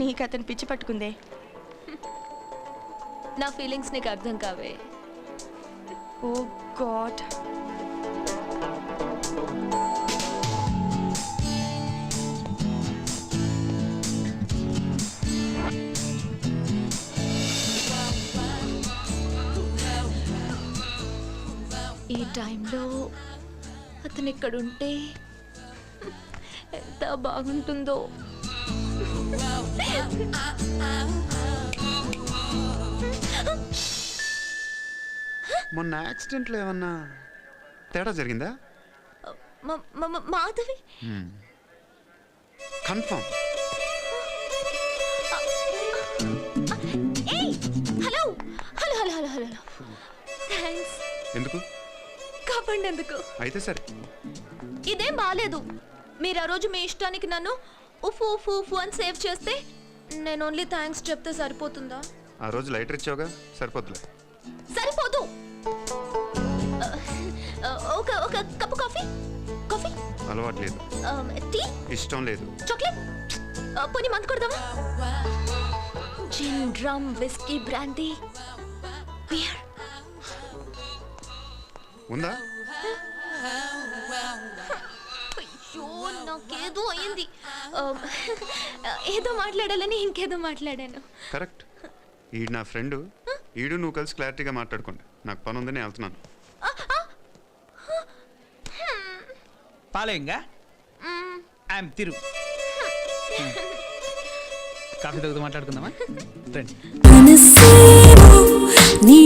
నీకు అతను పిచ్చి పట్టుకుందే. నా ఫీలింగ్స్ నీకు అర్థం కావే. ఓ గాడ్. ఈ టైంలో అతను ఇక్కడుంటే ఎంత బాగుంటుందో. మొన్న యాక్సిడెంట్లో ఏమన్నా తేడా జరిగిందా? Madhavi confirm. Hello hello hello hello hello thanks. ఎందుకు? కాపాడి ఎందుకు? అయితే సరే. ఇదేం బాలేదు. మీరు ఆ రోజు మీ ఇష్టానికి నన్ను ఉఫ్ ఉఫ్ ఉఫ్ అని సేవ్ చేస్తే నేను ఓన్లీ థ్యాంక్స్ చెప్తే సరిపోతుందా? ఆ రోజు లైటర్ ఇచ్చావుగా, సరిపోతులే. సరిపోదు. ఒక ఒక కప్పు కాఫీ. కాఫీ అలవాటు లేదు. టీ ఇష్టం లేదు. చాక్లెట్ పోనీ మందు కొడదామా? జిన్, రమ్, విస్కీ, బ్రాండీ, బియర్ ఉందా? అయ్యో నాకేదో అయింది. ఏదో మాట్లాడాలని ఇంకేదో మాట్లాడాను. కరెక్ట్. ఈడు నా ఫ్రెండ్. ఈడు నువ్వు కలిసి క్లారిటీగా మాట్లాడుకోండి. నాకు పని ఉందని వెళ్తున్నాను. పాలేంగా ఐఎమ్ తిరు. కాఫీ తాగుతూ మాట్లాడుకుందామా? రండి. నీ